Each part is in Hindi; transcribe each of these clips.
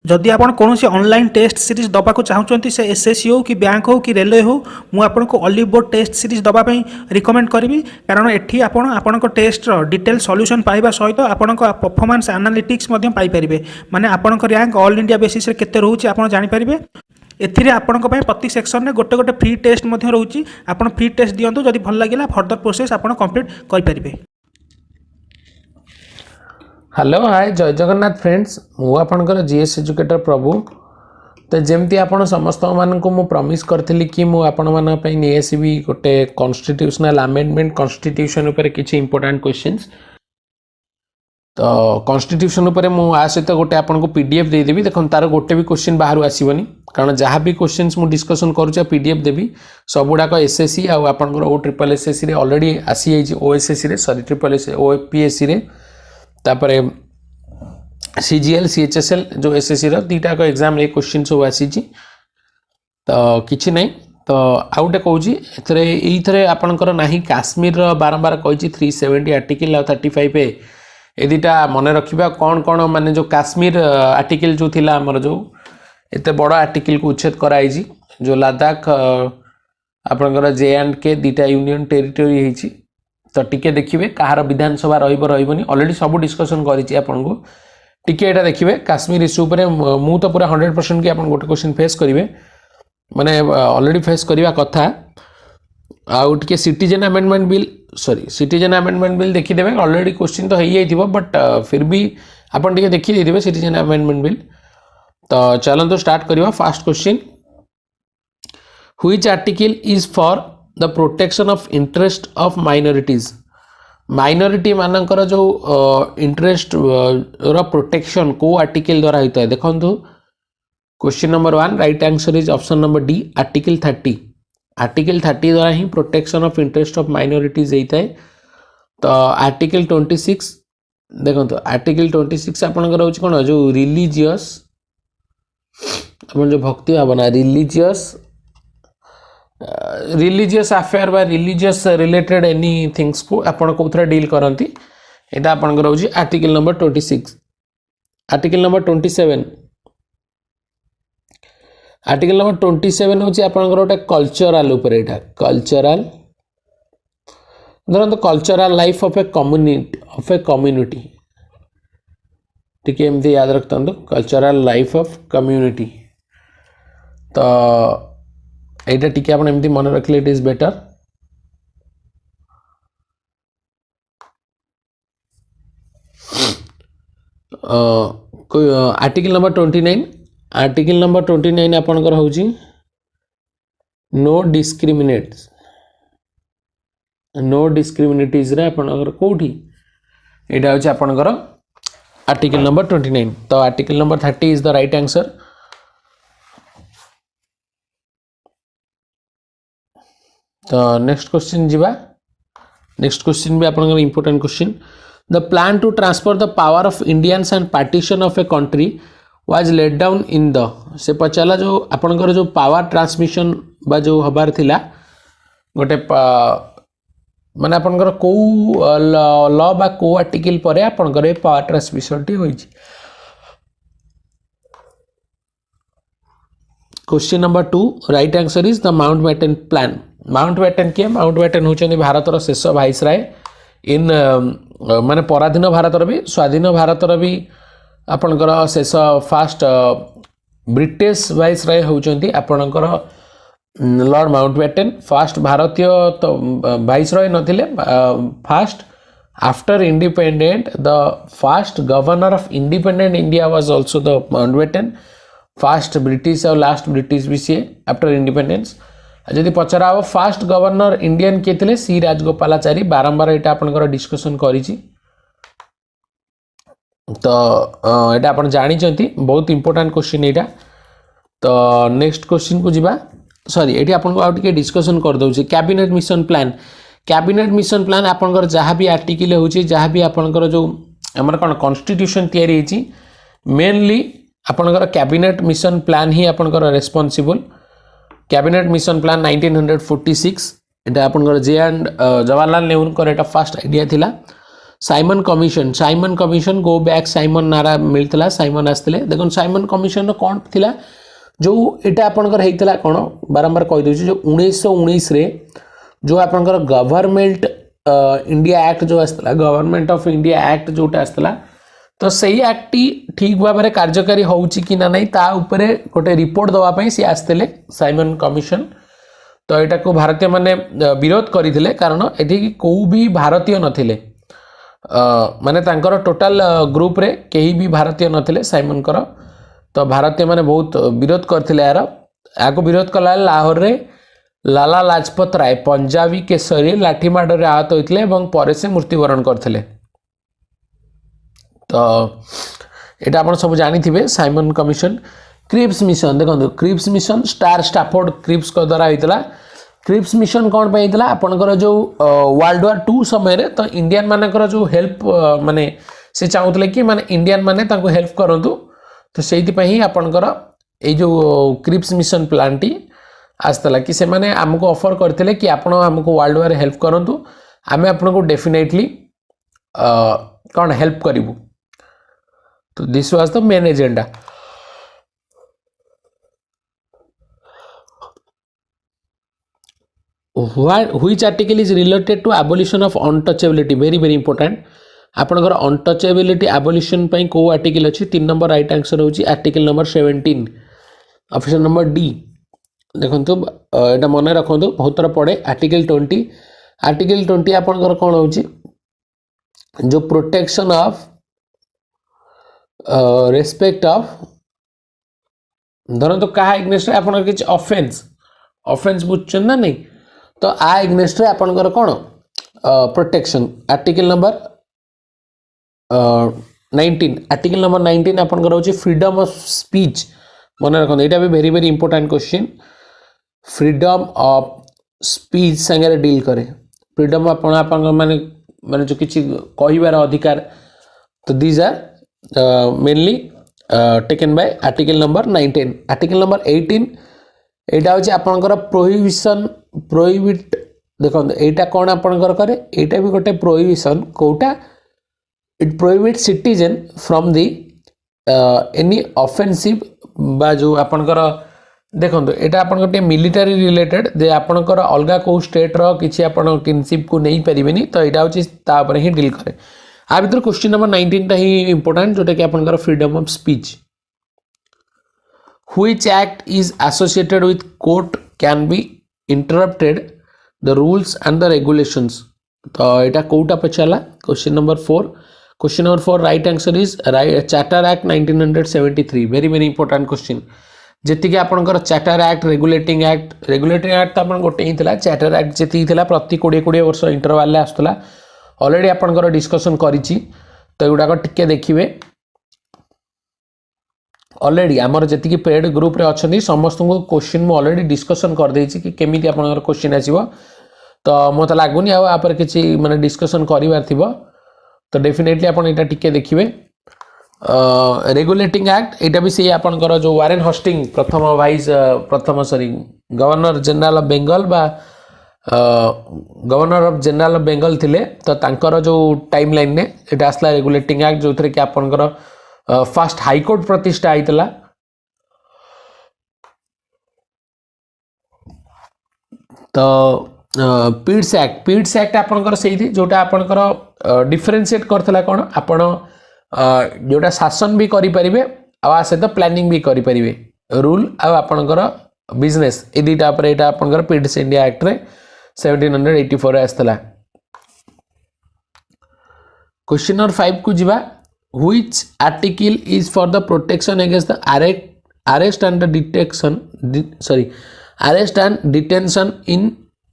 जदि आप कौन ऑनलाइन टेस्ट सीरीज दबाक चाहते से एसएससी हो कि बैंक हो कि रेलवे हो मुझे आपको ऑलिव बोर्ड टेस्ट सीरीज दवाई रिकमेंड करी कारण एठी आपण टेस्ट डिटेल सॉल्यूशन पाइबा सहित आपण परफॉर्मेंस एनालिटिक्स पाइपर माने आपण रैंक ऑल इंडिया बेसिस केते रोचे आप जानीपारे एथिरे आपण प्रति सेक्शन में गोटे गोटे फ्री टेस्ट रोचे आप फ्री टेस्ट दिंतु जदि भल लगे फर्दर प्रोसेस आप कंप्लीट करेंगे। हेलो हाय जय जगन्नाथ फ्रेंड्स मु आपनकर जीएस एजुकेटर प्रभु तो जमती आपण समस्त मानक मु प्रॉमिस करथिली कि मु आपण मान पई नै आसीबी गोटे कॉन्स्टिट्यूशनल अमेंडमेंट कॉन्स्टिट्यूशन ऊपर किछि इंपोर्टेंट क्वेश्चंस तो कॉन्स्टिट्यूशन ऊपर मु आ सहित गोटे आपन को पीडीएफ दे देबी देखन तार गोटे भी क्वेश्चन बाहर आसीबनी कारण जहाँ भी क्वेश्चंस मु डिस्कशन करूचा पीडीएफ देबी सबुडा को एसएससी आ आपनकर ओ ट्रिपल एसएससी रे ऑलरेडी आसी जाई ओएसएससी रे सॉरी ट्रिपल एस ओपीएससी रे तापर सीजीएल सीएचएसएल जो एसएससी रो दीटा को एग्जाम रे क्वेश्चन सब आसी तो किछि नै तो आउटे कहूँ एथरे आपनकर नाही काश्मीर रो बारंबार कहि 370 आर्टिकल आ 35 ए ए दीटा मन रखिबा कौन कौन माने जो काश्मीर आर्टिकल जो थिला हमर जो एते बड़ आर्टिकल को उच्छेद कराई जो लद्दाख आपनकर जे एंड के दीटा यूनियन टेरिटरी हेछि तो टिके देखिए कहार विधानसभा रही ऑलरेडी सब डिस्कशन करी आपन को टिके एटा देखिए काश्मीर इश्यू पर मु तो पूरा 100% कि आपन गोटे क्वेश्चन फेस करेंगे माने ऑलरेडी फेस करवा कथा आउ टिके citizen amendment bill sorry citizen amendment bill देखिदेवे ऑलरेडी क्वेश्चन तो हो जाइथिबो बट फिर भी आपन टिके देखि देथिबे सिटीजन अमेंडमेंट बिल तो चलन स्टार्ट करवा first question which article is for the protection of interest of minorities minority मानकर जो इंटरेस्ट रो प्रोटेक्शन को आर्टिकल द्वारा होता है देखो question number 1 right answer is option number D article 30 article 30 द्वारा ही protection of interest of minorities होता है तो आर्टिकल 26 देखो आर्टिकल 26 आपनकर होची कोन जो रिलीजियस अपन जो भक्ति भावना रिलीजियस अफेयर बा रिलीजियस रिलेटेड एनी थिंग्स को आपण कोथरा डील करंती एटा आपनकर होची article number 26 article number 27 article number 27 होची आपनकर ओटा कल्चरल ऊपर एटा कल्चरल धरन तो cultural life of a community ठीक है एमती याद रखता हूँ कल्चरल लाइफ ऑफ कम्युनिटी तो एटा टिके आपण एमती मन रखले it is better article number 29 article number 29 आपनकर होची नो डिस्क्रिमिनेटिज रे आपनकर कोठी एटा होची आपनकर आर्टिकल नंबर 29 तो article number 30 is the right answer तो नेक्स्ट क्वेश्चन जीवा नेक्स्ट क्वेश्चन भी आपनकर important question the plan to transfer the power of Indians and partition of a country was laid down in the से पचाला जो आपनकर जो पावर ट्रांसमिशन बा जो हबार थिला गोटे माने आपनकर को लॉ बा को आर्टिकल परे आपनकर पावर ट्रांसमिशन टी होई छी question number 2 right answer is the Mountbatten plan Mountbatten के माउंटबेटन होचनी भारतर शेष वाइसराय इन माने पराधीन भारतर भी स्वाधीन भारतर भी आपनकर शेष फास्ट ब्रिटिश वाइसराय होचंती आपनकर लॉर्ड माउंटबेटन फास्ट भारतीय तो वाइसराय नथिले first after independent the first governor of independent India was also the Mountbatten first British और लास्ट ब्रिटिश भी सी आफ्टर इंडिपेंडेंस जदि पचरा हो फास्ट गवर्नर इंडियन के थे सी राजगोपालाचारी बारंबार यहाँ आपनकर डिस्कशन करी तो यहाँ आप जानी बहुत इंपोर्टेंट क्वेश्चन यहाँ तो नेक्स्ट क्वेश्चन को जीवा सॉरी ये आपको आउ टिके डिस्कशन कर दउछि कैबिनेट मिशन प्लान आपनकर जहाँ भी आर्टिकल होछि जहाँ भी आपनकर जो हमर कोन कॉन्स्टिट्यूशन तयारी होछि मेनली आपनकर कैबिनेट मिशन प्लान ही आपनकर रेस्पॉन्सिबल कैबिनेट मिशन प्लान 1946 एटा आपनकर जे एंड जवाहरलाल नेहरू को एटा फर्स्ट आइडिया थिला Simon commission go back Simon नारा मिलता साइमन आसते देखो साइमन कमिशन कौन थिला जो एटा आपनकर हेइतला कोन बारंबार कहि दउछि जो 1919 रे जो आपनकर गवर्नमेंट इंडिया एक्ट जो आसला गवर्नमेंट ऑफ इंडिया एक्ट जोटा आसला तो सही एक्ट ठीक भाव में कार्यकारी होउछि कि ना नहीं ता ऊपर गोटे रिपोर्ट दवा पई से आसते साइमन कमिशन तो एटा को भारतीय माने विरोध करथिले कारण एठी को भी भारतीय नथिले माने तांकर टोटल ग्रुप रे केही भी भारतीय नथिले साइमन कर तो भारतीय माने बहुत विरोध करथिले यार आको विरोध कला लाहौर रे लाला लाजपत राय पंजाबी केसरी लाठी माड़ रे आहत होइतले एवं परे से मृत्युवरण करथिले तो एटा आपण सब जानि थिबे साइमन कमिशन क्रिप्स मिशन देखो क्रिप्स मिशन स्टार स्टाफोर्ड क्रिप्स को द्वारा होइतला क्रिप्स मिशन कौन पे होइतला आपनकर जो वर्ल्ड वार 2 समय रे तो इंडियन मानकर जो हेल्प माने से चाहुतले कि माने इंडियन माने ताको हेल्प करंतु तो सेति पई आपनकर ए जो क्रिप्स मिशन प्लान टी आस्तला कि से माने हमको ऑफर करथिले कि आपण हमको वर्ल्ड वार हेल्प करंतु आमे आपनको डेफिनेटली कौन हेल्प करिवु तो this was the main agenda which article is related to abolition of untouchability very very important आपनकर अनटचेबिलिटी abolition पई को आर्टिकल अछि 3 नंबर राइट आंसर होछि article number 17 option number D देखंतु एटा मने रखंतु बहुत तरह पड़े आर्टिकल 20 आपनकर कोन होछि जो प्रोटेक्शन ऑफ रेस्पेक्ट ऑफ धरन तो कहा एग्नेस्ट आपनकर किछ ऑफेंस बुझछन ना नहीं तो आ एग्नेस्ट आपनकर कोन protection article number 19 article number 19 आपनकर होछि फ्रीडम ऑफ स्पीच मने रखन एटा भी very very important question freedom of speech संगे डील करे फ्रीडम आपन माने जो किछि कहिबार अधिकार तो these are mainly taken by article number 19 article number 18 एटा होछि आपनकर प्रोहिबिट देखो एटा कोन आपनकर करे एटा भी गोटे प्रोहिबिशन कोटा it prohibit citizen from the any offensive बा जो आपनकर देखो एटा आपनकर मिलिटरी रिलेटेड दे आपनकर अलगा को स्टेट रो किछि आपन किनशिप को नहीं परिबेनी तो एटा होछि ता पर ही डील करे आ भीतर क्वेश्चन नंबर 19 टा ही इंपोर्टेंट जोटा कि आपनकर freedom of speech which act is associated with court can be interrupted the rules and the regulations तो एटा कोटा पछाला question number 4 right answer is charter act 1973 very very important question जेति कि आपनकर चार्टर एक्ट रेगुलेटिंग एक्ट त आपन गोटे हितला चार्टर एक्ट जेति हितला प्रति 20 वर्ष इंटरवल ले आस्तला ऑलरेडी आपनकर डिस्कशन करिछि तो एगुडा को टिके देखिबे ऑलरेडी आमर जेति कि पेड ग्रुप रे अछंती समस्त को क्वेश्चन मु ऑलरेडी डिस्कशन कर देछि कि केमिति आपनकर क्वेश्चन आसीबो तो मते लागुनी आ पर किछि माने डिस्कशन करिवार थिबो तो डेफिनेटली आपन एटा टिके देखिबे रेगुलेटिंग एक्ट एटा भी से आपनकर जो वारेन हस्टिंग प्रथम गवर्नर जनरल ऑफ बेंगल बा governor of general of Bengal थिले तो तांकर जो टाइमलाइन ने एटा आसला रेगुलेटिंग एक्ट जो थरे कि आपनकर फर्स्ट हाईकोर्ट प्रतिष्ठा आइतला तो पीड्स एक्ट आपनकर सेही जोटा आपनकर डिफरेंशिएट करथला कोन आपण जोटा शासन भी करि परिबे आ से तो प्लानिंग भी करि परिबे रूल आ आपनकर बिजनेस ए दुटा पर एटा आपनकर पीड्स इंडिया एक्ट रे 1784 रे आस्तला क्वेश्चन नंबर 5 को जिबा which article is for the protection against the arrest and detention in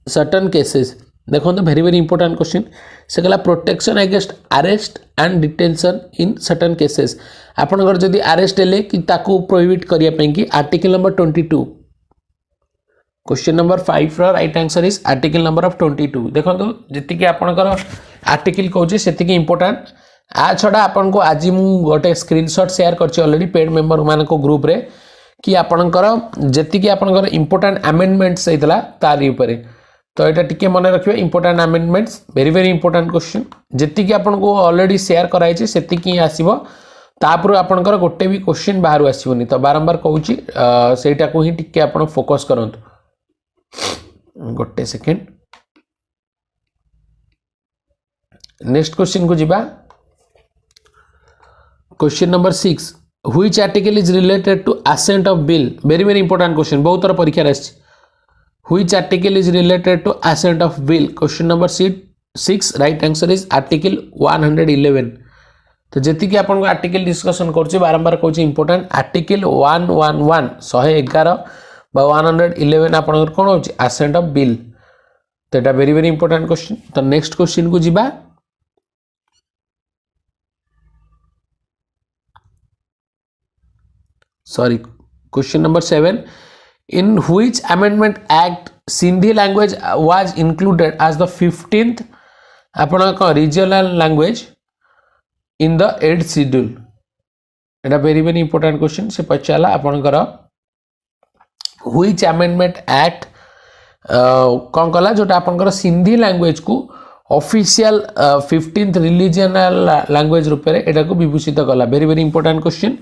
certain cases देखो तो वेरी वेरी इंपोर्टेंट क्वेश्चन से कहला protection against arrest and detention in certain cases आपनकर जदी अरेस्ट हेले कि ताकू प्रोहिबिट करिया पई कि आर्टिकल नंबर 22 क्वेश्चन नंबर 5 रो right answer is article number of 22 देखो तो जति कि आपनकर आर्टिकल कहूची सेति कि इंपोर्टेंट आ छड़ा आपन को आज मु गोटे स्क्रीनशॉट शेयर करछि ऑलरेडी पेड मेंबर मान को ग्रुप रे कि आपनकर जति कि आपनकर इंपोर्टेंट अमेंडमेंट्स हेतला तारी ऊपर तो यहाँ टिके मन रखिए important amendments very very important question जी आपको ऑलरेडी शेयर कराई से आसो तापर आपंकर गोटे भी क्वेश्चन बाहर आसोनी तो बारंबार कहूँ सेटा को ही टिके आप फोकस करूँ गोटे सेकेंड नेक्स्ट क्वेश्चन को जीवा question number 6 which article is related to assent of bill very very important question बहुत तरह परीक्षा which article is related to assent of bill question number 6 right answer is article 111 तो जी कि आपको आर्टिकल डिस्कसन कर बारंबार कहूँ इंपोर्टेंट आर्टिकल 111 111 111 आप कौन हो असेंट ऑफ बिल तो यहाँ वेरी वेरी इंपोर्टेंट क्वेश्चन तो नेक्स्ट क्वेश्चन को जीवा sorry question number 7 in which amendment act Sindhi language was included as the 15th आपन regional language in the 8th schedule Etah very very important question से पचाला आपनकर which amendment act कौन कला जोटा आपनकर सिंधी लैंग्वेज को ऑफिशियल 15th रिलीजियनल लैंग्वेज रूप में एटा को विभूषित कला very very important question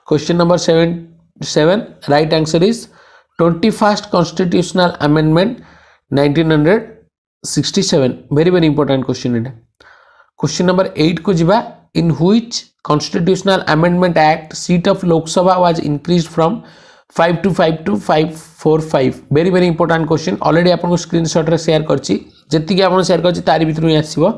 Question number 7 right answer is 21st constitutional amendment 1967 very very important question it question number 8 को जीवा in which constitutional amendment act seat of Lok Sabha was increased from 525 to 545 very very important question already आपन को screenshot रे share करछि जति कि आपन share करछि तारि भितरु आसीबो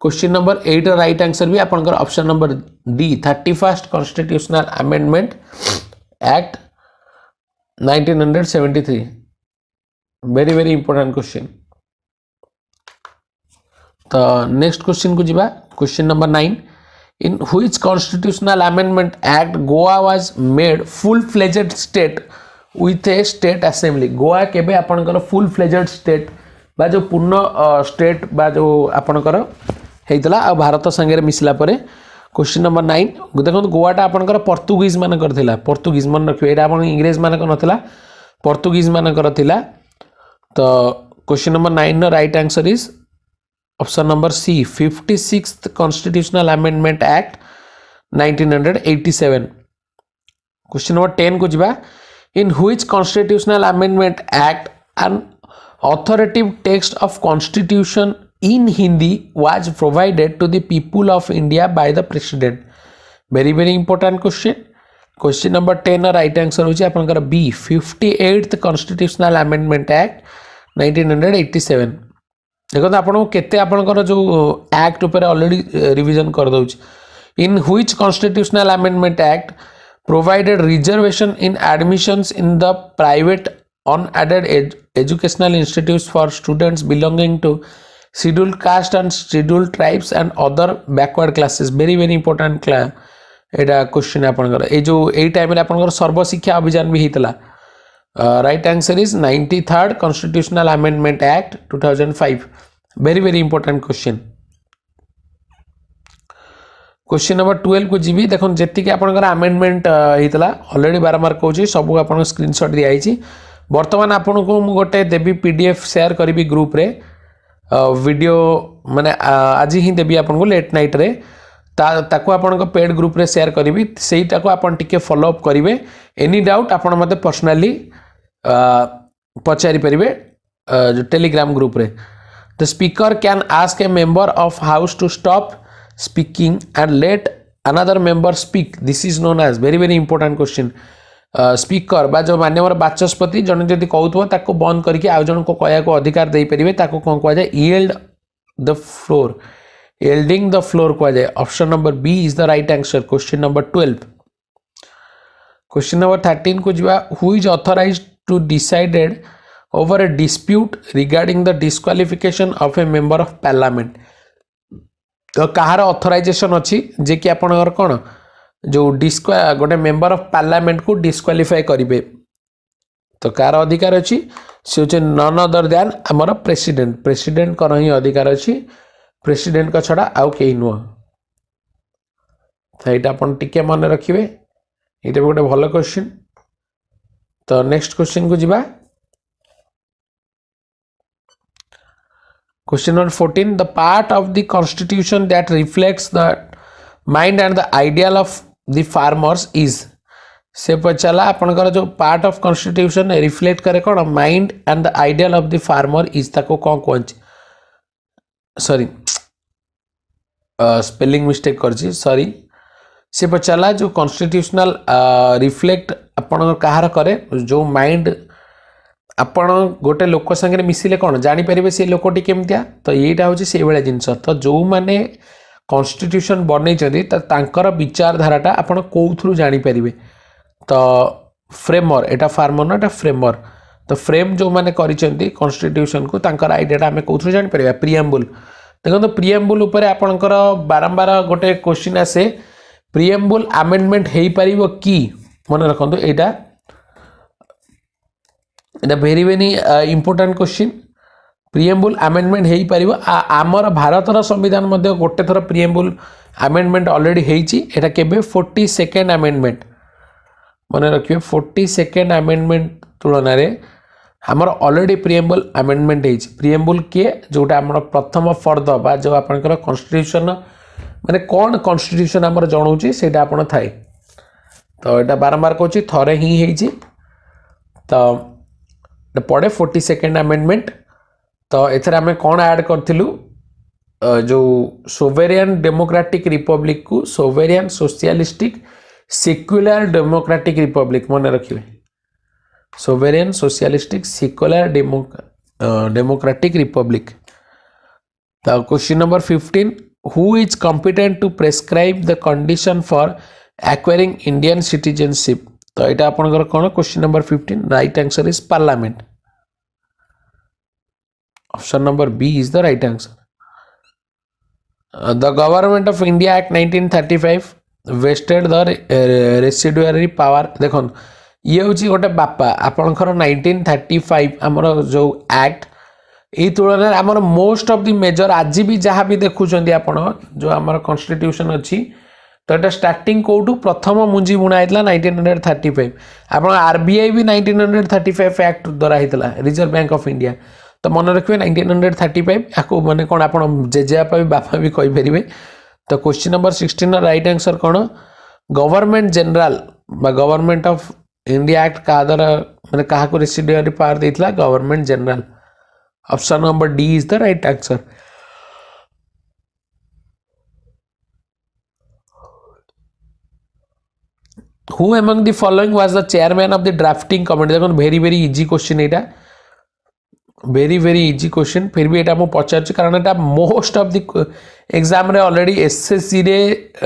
क्वेश्चन नंबर 8 राइट आंसर भी आपनकर option number D 31st constitutional amendment act 1973 very very important question तो नेक्स्ट क्वेश्चन को जीवा question number 9 in which constitutional amendment act Goa was made full fledged state with A state assembly Goa केबे आपनकर फुल फ्लेजेड स्टेट बा जो पूर्ण स्टेट बा जो आपनकर हेतला आ भारत संगे मिसला परे क्वेश्चन नंबर 9 देखो गोवाटा आपनकर पोर्तुगीज मानकर थिला पोर्तुगीज मन रखियो एटा आपन इंग्लिश मानकर नथिला पोर्तुगीज मानकर थिला तो क्वेश्चन नंबर 9 नो right answer is option number C 56th constitutional amendment act 1987 question number 10 को जीवा in which constitutional amendment act an authoritative text of constitution in Hindi was provided to the people of India by the president very very important question number 10 right answer होची आपनकर B 58th constitutional amendment act 1987 देखो आपन केते आपनकर जो एक्ट ऊपर ऑलरेडी रिवीजन कर दउछ in which constitutional amendment act provided reservation in admissions in the private unaided educational institutes for students belonging to scheduled caste and scheduled tribes and other backward classes very very important Etah question आपनकर ए जो ए टाइम रे आपनकर सर्व शिक्षा अभियान भी हितला right answer is 93rd constitutional amendment act 2005 very very important question question number 12 को जीवी देखो जेति कि आपनकर अमेंडमेंट हितला ऑलरेडी बारंबार कहूची सब आपन स्क्रीनशॉट दिया आइची वर्तमान आपन को मु गोटे देबी पीडीएफ शेयर करिवि ग्रुप रे वीडियो माने आज ही देबी आपन को लेट नाइट रे ताको आपन को पेड ग्रुप रे शेयर करिवि सेइटा को आपन टिके फॉलो अप करिवे एनी डाउट आपन मते पर्सनली पचारि परिवे जो टेलीग्राम ग्रुप रे the speaker can ask a member of house to stop speaking and let another member speak this is known as very very important question speaker बा जो मान्यवर बाचस्पति जन जदि कहउथबो ताको बंद करके आ जन को कहया को अधिकार देई परिवे ताको कोन कहया जाय yield the floor yielding the floor को जाए option number B is the right answer question number 12 question number 13 को जीवा who is authorized to decided over a dispute regarding the disqualification of a member of parliament तो कहार ऑथराइजेशन अछि जे कि आपनकर कोन जो गोटे मेंबर ऑफ पार्लियामेंट को डिस्क्वालिफाई करिवे तो कार अधिकार अछि से होचे नन अदर देन हमर प्रेसिडेंट कर ही अधिकार अछि प्रेसिडेंट का छड़ा आउ कहीं नुह तो यहाँ अपन टिके मन रखिए ये गोटे भल क्वेश्चन तो नेक्स्ट क्वेश्चन को जीवा Question number 14. The part of the constitution that reflects the mind and the ideal of the farmers is. से पचाला आपनकर जो पार्ट ऑफ कॉन्स्टिट्यूशन रिफ्लेक्ट करे कौन mind and the ideal of the farmer is ताको कौन कौन सॉरी स्पेलिंग मिस्टेक करछि सॉरी से पचाला जो कॉन्स्टिट्यूशनल रिफ्लेक्ट आपन कहार करे जो माइंड आपण गोटे लोक संगे मिसिले कौन जानी परिबे से लोकटी केमतिया तो एटा होछि से बेले जिंस तो जो माने कॉन्स्टिट्यूशन बनै छथि त तांकर विचारधाराटा आपण कोथुरु जानी परिबे तो फ्रेमर एटा फार्मर ना एटा फ्रेमर तो फ्रेम जो माने करिसेंती कॉन्स्टिट्यूशन को तांकर आइडियाटा हमें कोथुरु जानी परिबे प्रिएम्बुल देखो तो प्रिएम्बुल ऊपर आपनकर बारंबार गोटे क्वेश्चन आसे प्रिएम्बुल अमेंडमेंट हेई परिबो की मन रखंतु एटा very very important question preamble amendment हेई परिबो आमर भारतर संविधान मध्ये गोटे थर प्रिएम्बुल अमेंडमेंट ऑलरेडी हेईची एटा केबे 42nd अमेंडमेंट मन रखिए 42nd अमेंडमेंट तुलन रे हमर ऑलरेडी प्रिएम्बुल अमेंडमेंट हेईची प्रिएम्बुल के जोटा हमर प्रथम फर्द बा जो आपनकर कॉन्स्टिट्यूशन माने कोन कॉन्स्टिट्यूशन हमर जणौची सेटा आपण थाए तो एटा बारंबार कहूची थरे ही हेईची तो पड़े 42nd अमेंडमेंट तो एथरे आमे कोन ऐड करथिलु जो सोवेरियन डेमोक्रेटिक रिपब्लिक को sovereign socialistic secular democratic republic मन रखिए sovereign socialistic secular democratic republic तो question number 15 who is competent to prescribe the condition for acquiring Indian citizenship तो यहाँ आपंकर कौन question number 15 right answer is parliament option number B is the right answer the government of India act 1935 vested the residuary power देखो ये हूँ गोटे बापा आपंकर 1935 आमर जो एक्ट ये तुलन में आमर मोस्ट ऑफ द मेजर आज भी जहाँ भी देखुं आपण जो आमर कॉन्स्टिट्यूशन अच्छी तो ये स्टार्टिंग कौटू प्रथम मुंजी बुणा होता 1935 आप आरबीआई भी 1935 एक्ट द्वारा होता रिजर्व बैंक ऑफ इंडिया तो मन रखिए 1935 या माने कौन आप जेजेबापा भी बापा भी कहींपर तो क्वेश्चन नंबर 16 राइट आंसर कौन government general government of India act क्या द्वारा मैंने क्या रेसिडुअरी पावर देता government general option number D is the right answer Who among the following was the chairman of the drafting committee देखो very very easy question एटा very very easy question फिर भी एटा मो पचार कारण एटा मोस्ट ऑफ द एग्जाम रे ऑलरेडी एसएससी रे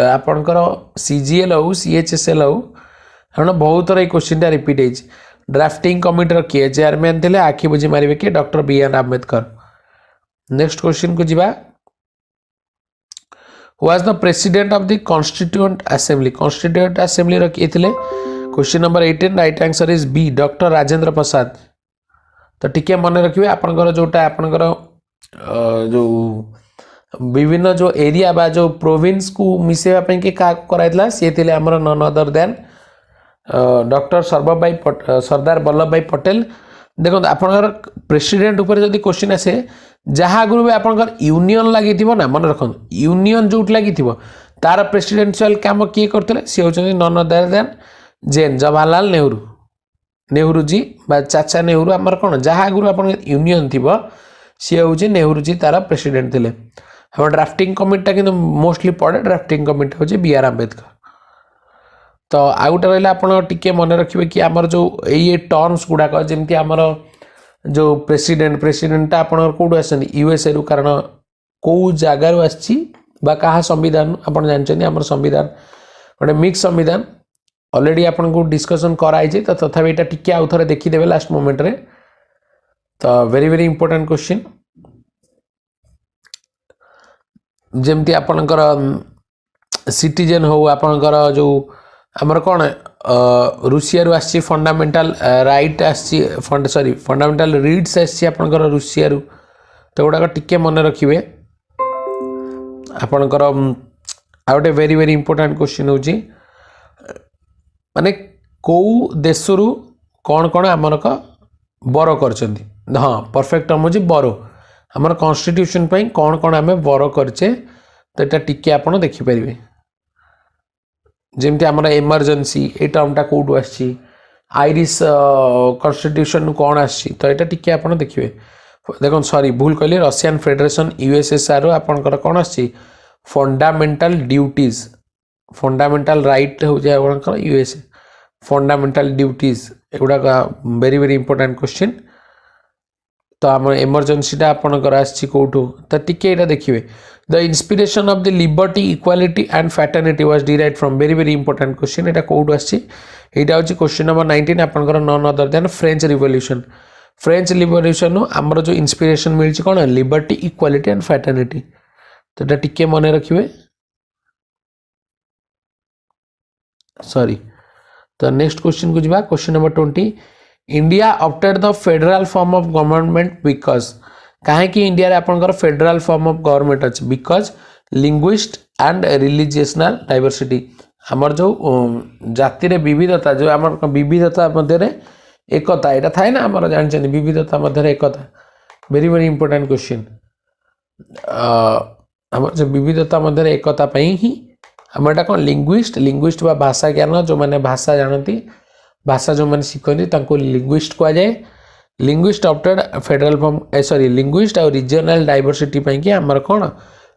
आपनकर सीजीएल हो सीएचएसएल हो हम बहुत थोड़ा क्वेश्चन टा रिपीट है ड्राफ्टिंग कमिटी रो किए चेयरमैन थे आखि बुझी मारे कि doctor B R. Ambedkar next question को जीवा was the president of the constituent assembly रो किए थे question number 18 right answer is B doctor Rajendra Prasad तो टिके मन रखिए आपनकर जोटा आपनकर जो विभिन्न जो एरिया बा जो प्रोविंस को मिसेवा पे के का कराइतला से थे हमर none other then doctor Sardar Vallabh भाई पटेल देखो आपनकर प्रेसिडेंट ऊपर जदि क्वेश्चन आसे जहाँ आगु भी आपनकर यूनियन लगी ना मन रख यूनियन जो लगी तार प्रेसिडेंशियल काम किए करते सी होती नन अदर देन जेन जवाहरलाल नेहरू जी बा चाचा नेहरू आमर कौन जहाँ आगु आप यूनियन थी सी हूँ नेहरू जी तार प्रेसिडेंट थे हम ड्राफ्टिंग कमिटीटा कि मोस्टली पड़े ड्राफ्टिंग कमिटी हूँ बी.आर. आंबेडकर तो आउ गोटे रहा आपे मन रखिए कि आमर जो ये टर्म्स गुड़ाक जमी आमर जो प्रेसिडेंटा आप कौटू आस यूएसए रु कारण कौ जगार आसहा संविधान आप जानते आम संविधान गोटे मिक्स संविधान ऑलरेडी आपन को डिस्कशन कराई तो तथापि यहाँ टिके आउ थे देखीदे लास्ट मोमेंट रे तो वेरी वेरी इंपोर्टेंट क्वेश्चन जमती आपणकर सिटीजन हो आपणकर जो आमर कौन रुषिया रु आसी फंडामेंटल राइट आसी सॉरी फंडामेंटल रीड्स आसी आपणकर रुषिया रु तो गुड़ाक टिके मन रखिए आपणकर आ गोटे वेरी वेरी इंपोर्टेंट क्वेश्चन होची माने कौ देश रु कौन कौन आमर बर कर हाँ परफेक्ट टर्म होची बरो आमर कॉन्स्टिट्यूशन पे कौन कौन आम बर करचे तो यहाँ टिके आप देखिपारे जमती आमर एमरजेंसी ये टर्मटा कौटू आसी आयरिश कॉन्स्टिट्यूशन कौन आसी तो यहाँ टिके आप देखिए देखो सॉरी भूल कहली रशियन फेडरेशन यूएसएसआर आपंकर कौन आसी फंडामेंटल ड्यूटीज फंडामेंटल राइट हो यूएसए फंडामेंटल ड्यूटीज एगुड़ा वेरी वेरी इंपोर्टेंट क्वेश्चन तो आम एमरजेंसी आपंकर आसठू तो टिके यहाँ देखिए the inspiration of the liberty equality and fraternity was derived from very very important question यहाँ कौटू आसी यहाँ हूँ क्वेश्चन नंबर 19 आपंकर none other than French revolution आमर जो इंस्पिरेशन मिली कौन लिबर्टी इक्वालिटी एंड फैटर्निटी तो यहाँ टिके मन रखिए सॉरी तो नेक्स्ट क्वेश्चन को जा question number 20 India opted the federal form of government because कहीं इंडिया रे आपनकर फेडरल फॉर्म ऑफ गवर्नमेंट अच्छे बिकज लिंग्विस्ट एंड रिलीजियसनल डाइवर्सिटी आमर जो जाति रे विविधता जो आमर विविधता मध्य एकता यहाँ थाए ना आमर जानते विविधता मध्य एकता वेरी वेरी इंपोर्टेंट क्वेश्चन आमर जो विविधता मध्य एकता ही आम एटा कौन लिंग्विस्ट व भाषा ज्ञान जो मैंने भाषा जानती भाषा जो मैंने शिखती लिंग्विस्ट कह जाए linguist opted federal form sorry linguist और रीजनल डाइवर्सिटी कि आमर कौन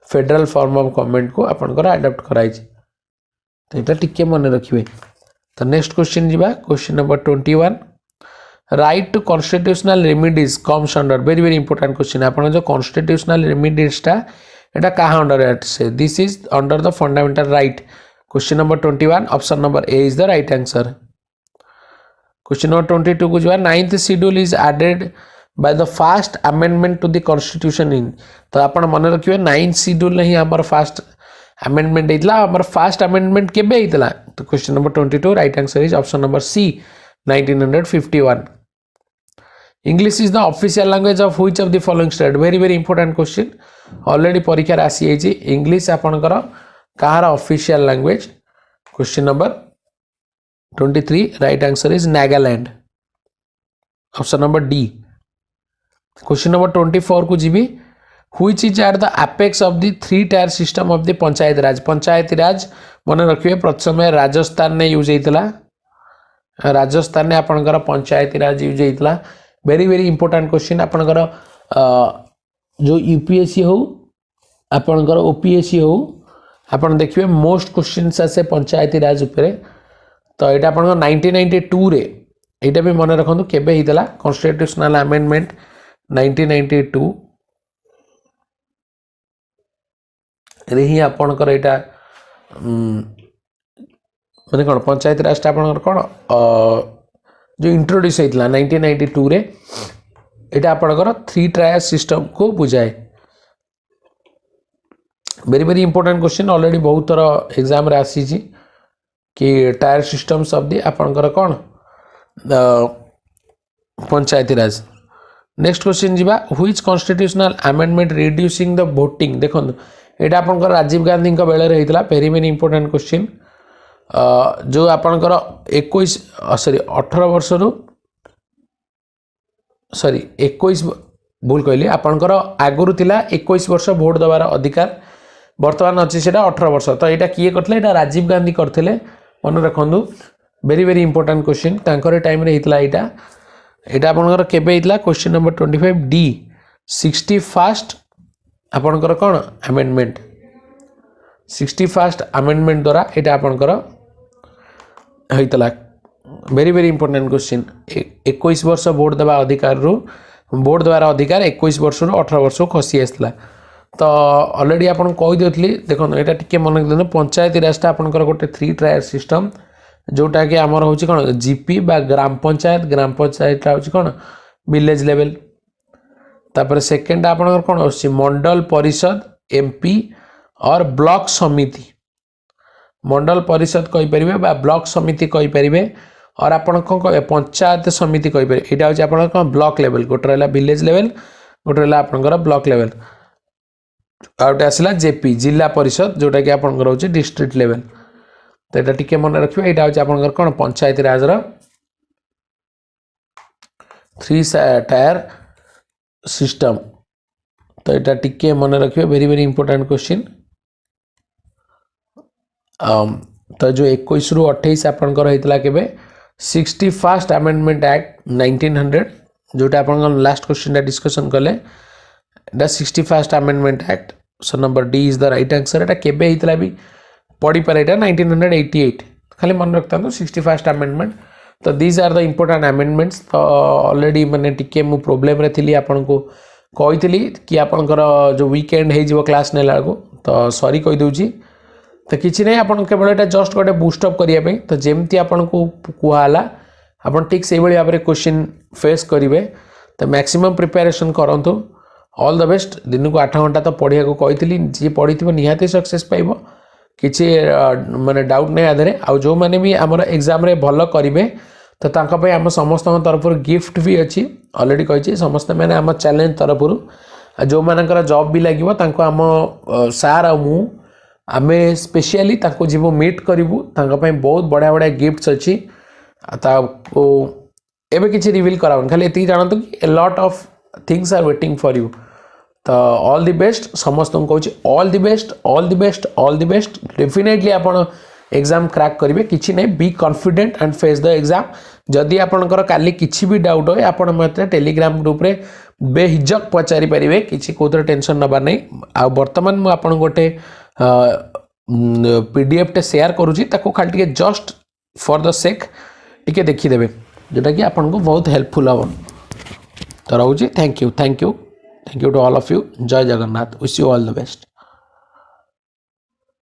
फेडरल फॉर्म ऑफ गवर्नमेंट को आपनकर अडॉप्ट कराई तो यहाँ टिके मन रखिए तो नेक्स्ट क्वेश्चन जा question number 21 right to constitutional remedies comes under very very important question आप जो कॉन्स्टिट्यूशनल रेमिडीजटा यहाँ क्या अंडर से this is under the fundamental right question number 21 option number A is the right answer question number 22 को जो 9th schedule is added by the first amendment to the constitution in तो आप मन रखिए 9th शेड्यूल ही आमर फर्स्ट अमेंडमेंट होता आमर फर्स्ट अमेंडमेंट केबे होता तो question number 22 right answer is option number C 1951 English is the official language of which of the following state very very important question already परीक्षा आसी जाइए इंग्लिश आपनकर कहार official language question number 23 right answer is Nagaland option number D question number 24 को जीवी which is at the apex of the 3 tier system of the Panchayati Raj मन रखिए प्रथम राजस्थान ने यूज होता राजस्थान ने आपनकर पंचायती राज यूज होता वेरी वेरी इंपोर्टेंट क्वेश्चन आपनकर जो यूपीएससी हो आपनकर ओपीएससी हो आपन देखिए मोस्ट क्वेश्चन आसे पंचायती राज उपरे तो यहाँ आपन 1992 रे यहाँ भी मन रखु केबे होता कॉन्स्टिट्यूशनल अमेंडमेंट 1992 रे ही आपनकर यहाँ माने कौन पंचायती राज आपनकर कौन जो इंट्रोड्यूस होता 1992 रे यहाँ आपनकर 3 टायर सिस्टम को बुझाए very very important question already बहुत थर एग्जाम रे आसी कि टायर सिस्टम्स ऑफ दी आपनकर कौन पंचायती राज नेक्स्ट क्वेश्चन जीवा which constitutional amendment reducing the voting देखो यहाँ आपनकर राजीव गांधी बेले होता वेरी वेरी इंपोर्टेंट क्वेश्चन जो आपनकर 21 सॉरी 18 वर्ष रु सॉरी 21 भूल कहली आपनकर आगुरी थिला 21 वर्ष वोट देवार अधिकार बर्तमान अच्छी से 18 वर्ष तो यहाँ किए करते यहाँ राजीव गांधी करते मन रखु वेरी वेरी इंपोर्टेंट क्वेश्चन तांकर टाइम रे हितला यहाँ आपनकर केबे हितला क्वेश्चन नंबर 25 डी 61st आपनकर कौन अमेंडमेंट 61st अमेंडमेंट द्वारा यहाँ आपनकर होता वेरी वेरी इंपोर्टेंट क्वेश्चन 21 वर्ष वोट देवा अधिकार रु वोट देवार अधिकार 21 वर्ष रु 18 वर्ष खसी आसला तो ऑलरेडी आपन कहीदी देखो यहाँ टी मन रखिए पंचायती राजटा आपनकर गोटे 3 टायर सिस्टम जोटा कि आमर हूँ कौन जीपी बा ग्राम पंचायत हूँ कौन विलेज लेवल तापर सेकेंड आपनकर कौन आस मंडल परिषद एमपी और ब्लॉक समिति मंडल परिषद कहींपर बा ब्लॉक समिति कहींपर और आपन कौन कह पंचायत समिति कहींपर यहाँ हूँ आप कौन ब्लॉक लेवल गोटे रहा विलेज लेवल गोटे रहा आपनकर ब्लॉक लेवल आउटे आसला जेपी जिला परिषद जोटा कि आपनकर हूँ डिस्ट्रिक्ट लेवल तो यहाँ टिके मन रखिए यहाँ हूँ आपनकर कौन पंचायती राजर 3 टायर सिस्टम तो यहाँ टिके मन रखिए वेरी वेरी इंपोर्टेंट क्वेश्चन। तो जो 21 रु 28 आपंकर होता के 61st अमेंडमेंट एक्ट 1900 जोटा आप लास्ट क्वेश्चन डिस्कसन कले 61st amendment act. So number D is the right answer. एटा केबे हितला भी पढ़ी पारे, 1988 खाली मन रखता 61st अमेंडमेंट। तो these are the important amendments. तो ऑलरेडी मैंने टिके मु प्रोब्लेम रे थिली आपन को कही कि आपनकर जो वीकेंड हो क्लास नेला को, तो सॉरी कही दूची। तो किसी नहीं आपन केवल एटा जस्ट गोटे बूस्टअप करने। तो जमती आपन को कहला आपन ठीक से भाई भाव क्वेश्चन फेस करेंगे। तो मैक्सिमम प्रिपेरेसन करंतु। All the best. दिन को 8 घंटा तो पढ़िया को कही जी पढ़ी निहाती सक्सेस पाइब, किसी माने डाउट नहीं आधे। आ जो मैंने भी आमर एग्जाम रे भल करेंगे तो तांका आम समस्त तरफ गिफ्ट भी अच्छी। ऑलरेडी कही समस्त मैंने आम चैलेंज तरफ जो मानकर जॉब भी लगे आम सार आम स्पेशली जीव मीट करूँ। बहुत बढ़िया बढ़िया गिफ्ट्स अच्छी। एवं किसी रिवील कराऊँ, खाली ये जानतु कि a lot of things are waiting for you. तो ऑल द बेस्ट समस्त कहूँ, all the best all the best all the best. Definitely आपन एग्जाम क्रैक करेंगे, किसी नहीं। Be confident and face the exam. जदि आपनकर काली किसी भी डाउट हो आप मत टेलीग्राम ग्रुप रे बेहिजक पचारि पारे, किसी कौन टेंशन नबार नहीं। आ बर्तमान मुझे आपन गोटे पीडीएफ टे शेयर करुँची, खाली टिके जस्ट फॉर द सेक टिके देखीदेवे, जोटा कि आपन को बहुत हेल्पफुल हम। तो रोचे thank you to all of you. जय Jagannath. Wish you all the best.